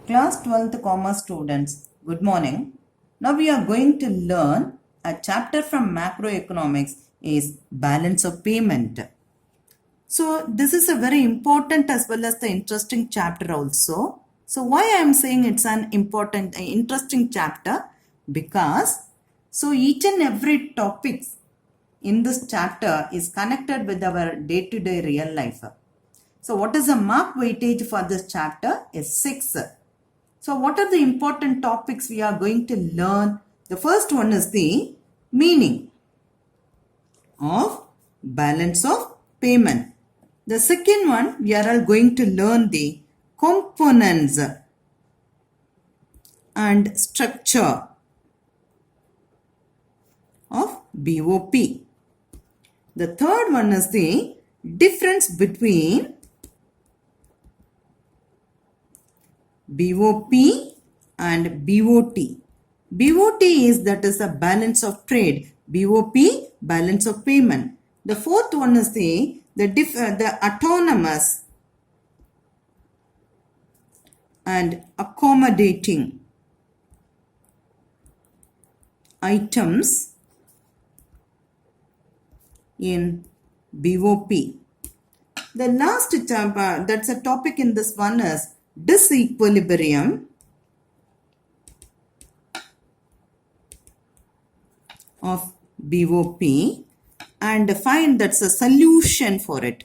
Class 12th Commerce students, good morning. Now we are going to learn a chapter from macroeconomics is balance of payment. So this is a very important as well as the interesting chapter also. So why I am saying it's an important, interesting chapter? Because so each and every topics in this chapter is connected with our day-to-day real life. So what is the mark weightage for this chapter is 6. So what are the important topics we are going to learn? The first one is the meaning of balance of payment. The second one, we are all going to learn the components and structure of BOP. The third one is the difference between BOP and BOT. BOT is a balance of trade. BOP, balance of payment. The fourth one is the autonomous and accommodating items in BOP. The last that's a topic in this one is disequilibrium of BOP and find that's a solution for it.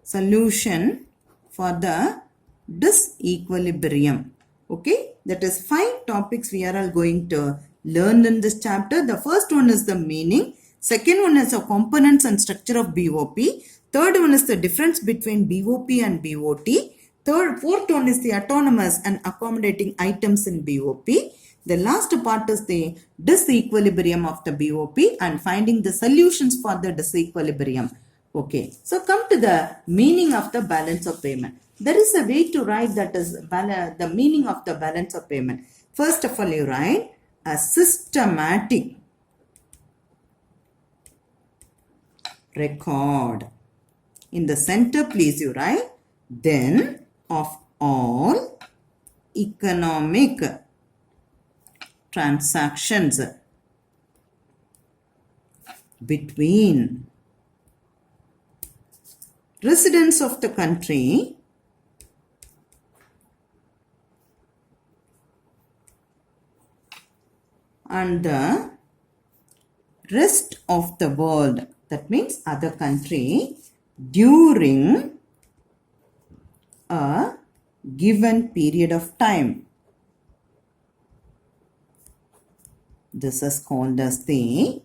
Solution for the disequilibrium. Okay, that is 5 topics we are all going to learn in this chapter. The first one is the meaning. Second one is the components and structure of BOP. Third one is the difference between BOP and BOT. Fourth one is the autonomous and accommodating items in BOP. The last part is the disequilibrium of the BOP and finding the solutions for the disequilibrium. Okay, so come to the meaning of the balance of payment. There is a way to write that is the meaning of the balance of payment. First of all, you write a systematic record. In the center, please you write then of all economic transactions between residents of the country and the rest of the world, that means other country, during a given period of time. This is called as the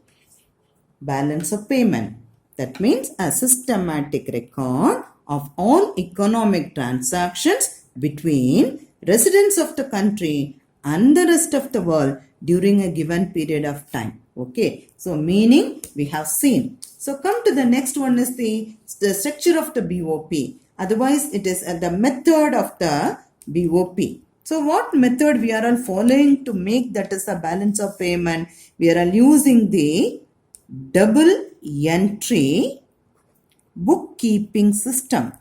balance of payment. That means a systematic record of all economic transactions between residents of the country and the rest of the world during a given period of time. Okay, so meaning we have seen. So come to the next one is the structure of the BOP. Otherwise, it is the method of the BOP. So what method we are all following to make that is a balance of payment? We are all using the double entry bookkeeping system.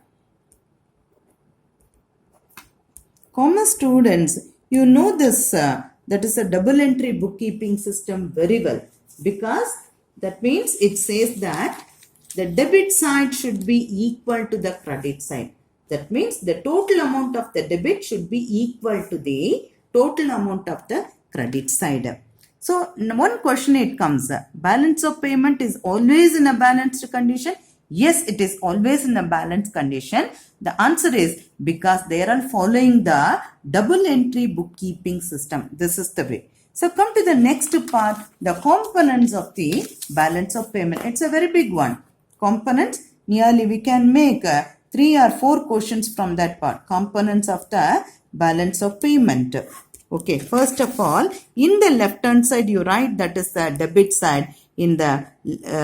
Commerce students, you know this, that is a double entry bookkeeping system very well, because that means it says that the debit side should be equal to the credit side. That means the total amount of the debit should be equal to the total amount of the credit side. So one question it comes, balance of payment is always in a balanced condition? Yes, it is always in a balanced condition. The answer is because they are all following the double entry bookkeeping system. This is the way. So come to the next part, the components of the balance of payment. It's a very big one. Components, nearly we can make 3 or 4 questions from that part. Components of the balance of payment. Okay, first of all, in the left hand side you write that is the debit side. In the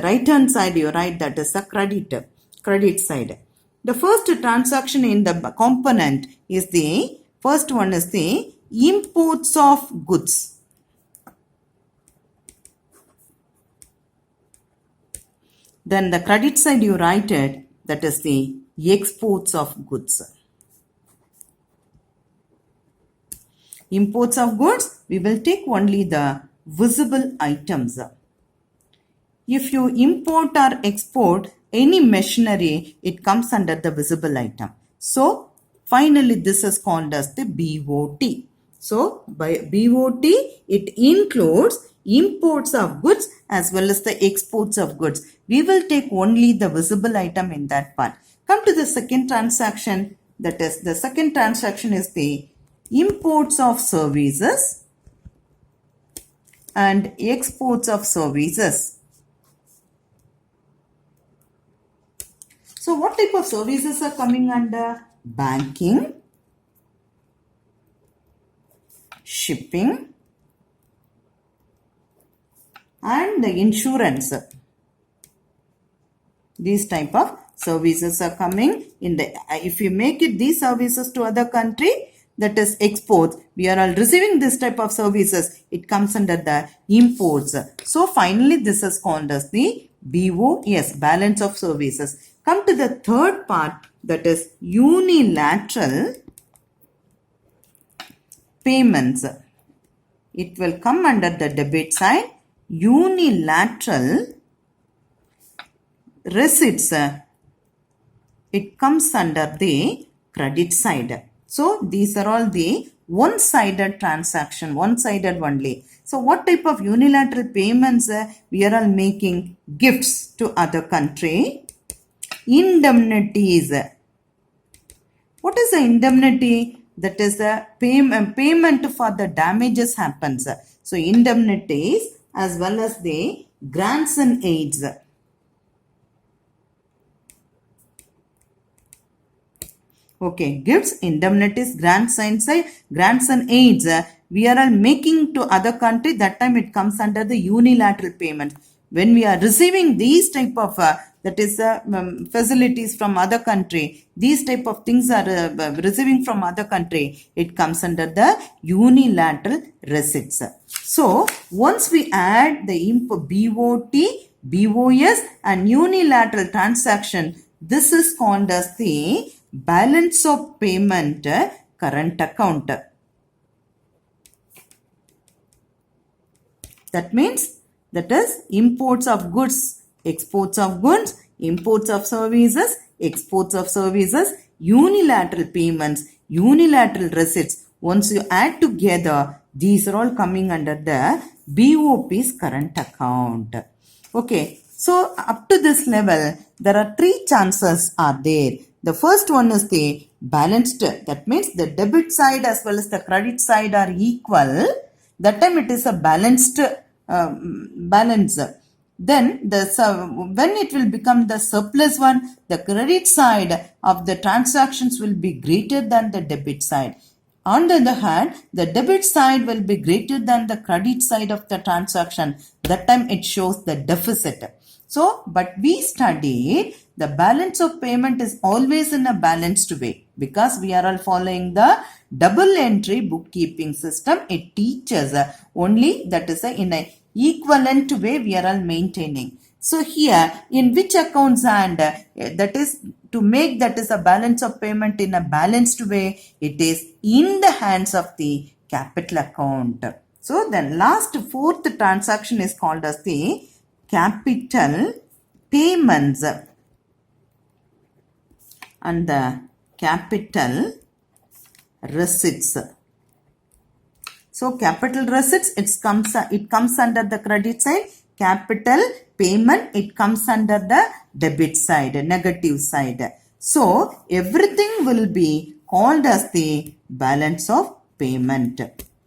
right hand side you write that is the credit side. The first transaction in the component is the first one is the imports of goods. Then the credit side you write it, that is the exports of goods. Imports of goods, we will take only the visible items. If you import or export any machinery, it comes under the visible item. So, finally, this is called as the BOT. So, by BOT, it includes imports of goods as well as the exports of goods. We will take only the visible item in that part. Come to the second transaction. That is, the second transaction is the imports of services and exports of services. So what type of services are coming under? Banking, shipping, and the insurance. These type of services are coming in the, if you make it these services to other country, that is exports. We are all receiving this type of services. It comes under the imports. So finally, this is called as the BOS, balance of services. Come to the third part, that is unilateral payments. It will come under the debit side. Unilateral receipts, it comes under the credit side. So these are all the one-sided transaction, one-sided only. So what type of unilateral payments we are all making? Gifts to other country, indemnities. What is the indemnity? That is the payment for the damages happens. So indemnities as well as the grants and aids. Okay, gifts, indemnities, grants and aids. We are all making to other country. That time it comes under the unilateral payment. When we are receiving these type of that is facilities from other country, these type of things are receiving from other country, it comes under the unilateral receipts. So once we add the BOT, BOS and unilateral transaction, this is called as the balance of payment current account. That means that is imports of goods, exports of goods, imports of services, exports of services, unilateral payments, unilateral receipts. Once you add together, these are all coming under the BOP's current account. Okay, so up to this level, there are three chances are there. The first one is the balanced. That means the debit side as well as the credit side are equal. That time it is a balanced balance. Then when it will become the surplus one, the credit side of the transactions will be greater than the debit side. On the other hand, the debit side will be greater than the credit side of the transaction. That time it shows the deficit. So, but we studied the balance of payment is always in a balanced way because we are all following the double entry bookkeeping system. It teaches only that is in an equivalent way we are all maintaining. So here in which accounts and that is to make that is a balance of payment in a balanced way, it is in the hands of the capital account. So then last fourth transaction is called as the capital payments and the capital receipts. So capital receipts, it comes under the credit side. Capital payment, it comes under the debit side, negative side. So everything will be called as the balance of payment.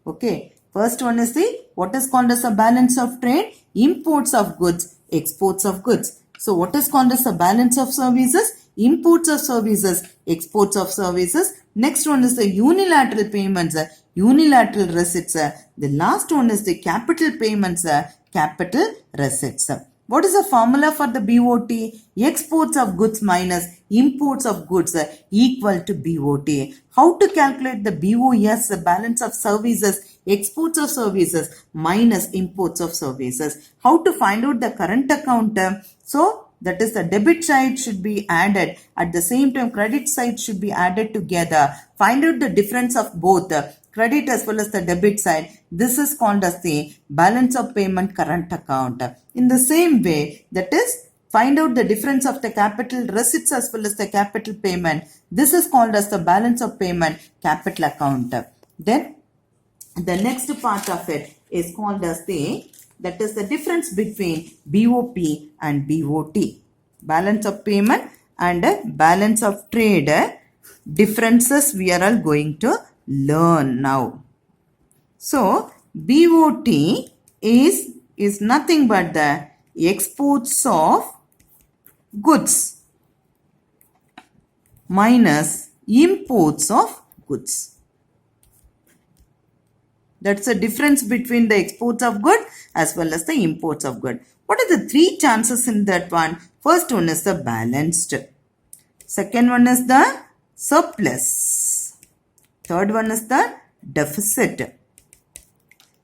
Okay. First one is the what is called as a balance of trade, imports of goods, exports of goods. So what is called as a balance of services, imports of services, exports of services. Next one is the unilateral payments, unilateral receipts. The last one is the capital payments, capital receipts. What is the formula for the BOT? Exports of goods minus imports of goods equal to BOT. How to calculate the BOS, the balance of services, exports of services minus imports of services. How to find out the current account? So, that is the debit side should be added. At the same time, credit side should be added together. Find out the difference of both credit as well as the debit side. This is called as the balance of payment current account. In the same way, that is, find out the difference of the capital receipts as well as the capital payment. This is called as the balance of payment capital account. Then the next part of it is called as that is the difference between BOP and BOT. Balance of payment and balance of trade. Differences we are all going to learn now. So BOT is nothing but the exports of goods minus imports of goods. That's the difference between the exports of good as well as the imports of good. What are the three chances in that one? First one is the balanced. Second one is the surplus. Third one is the deficit.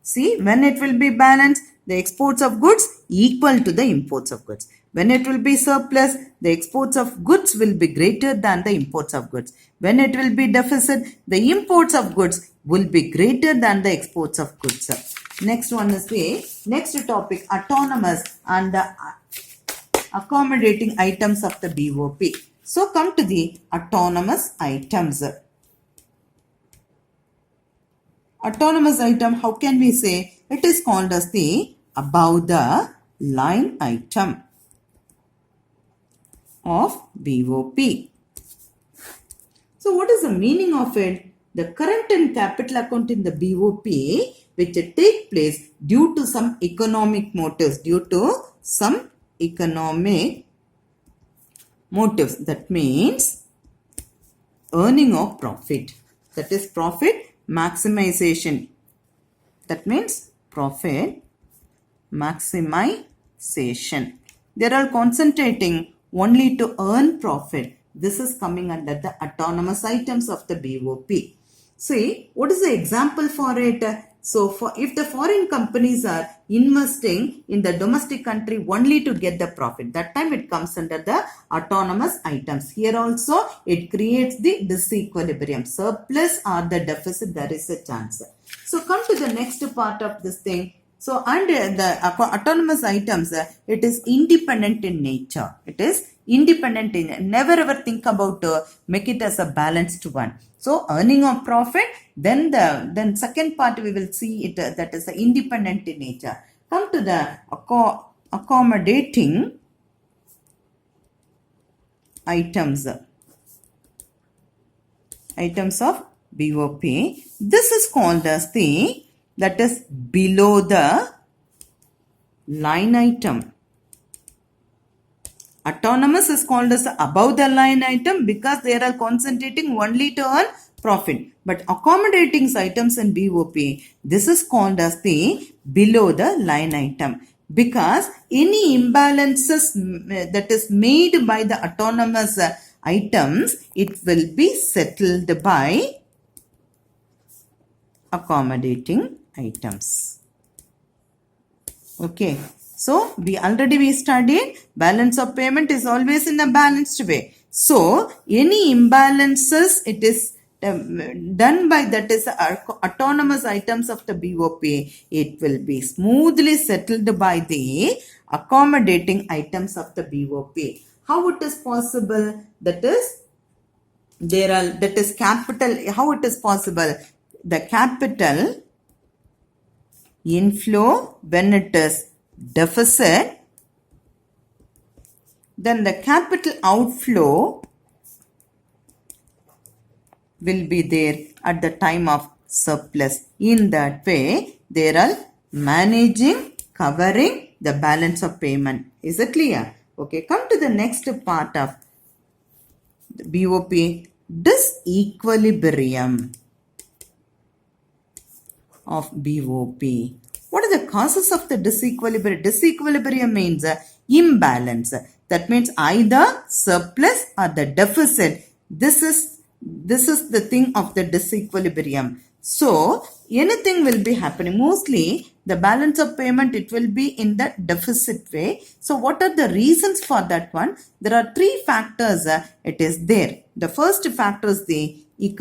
See, when it will be balanced, the exports of goods equal to the imports of goods. When it will be surplus, the exports of goods will be greater than the imports of goods. When it will be deficit, the imports of goods will be greater than the exports of goods. Next one is the next topic, autonomous and the accommodating items of the BOP. So come to the autonomous items. Autonomous item, how can we say? It is called as the above the line item of BOP. So what is the meaning of it? The current and capital account in the BOP which take place due to some economic motives. That means earning of profit. That is profit maximization. That means profit maximization. They are all concentrating only to earn profit. This is coming under the autonomous items of the BOP. See, what is the example for it? So, if the foreign companies are investing in the domestic country only to get the profit, that time it comes under the autonomous items. Here also, it creates the disequilibrium. Surplus or the deficit, there is a chance. So, come to the next part of this thing. So, under the autonomous items, it is independent in nature. It is independent in, never ever think about make it as a balanced one. So, earning of profit, then second part we will see it that is independent in nature. Come to the accommodating items of BOP. This is called as that is below the line item. Autonomous is called as above the line item because they are concentrating only to earn profit. But accommodating items in BOP, this is called as the below the line item. Because any imbalances that is made by the autonomous items, it will be settled by accommodating items. Okay. So, we studied balance of payment is always in a balanced way. So, any imbalances it is done by that is autonomous items of the BOP, it will be smoothly settled by the accommodating items of the BOP. How it is possible? That is capital. How it is possible? The capital inflow when it is deficit, then the capital outflow will be there at the time of surplus. In that way, they are covering the balance of payment. Is it clear? Okay, come to the next part of the BOP, disequilibrium of BOP. What are the causes of the disequilibrium? Disequilibrium means imbalance. That means either surplus or the deficit. This is the thing of the disequilibrium. So anything will be happening. Mostly the balance of payment, it will be in the deficit way. So what are the reasons for that one? There are three factors it is there. The first factor is the economic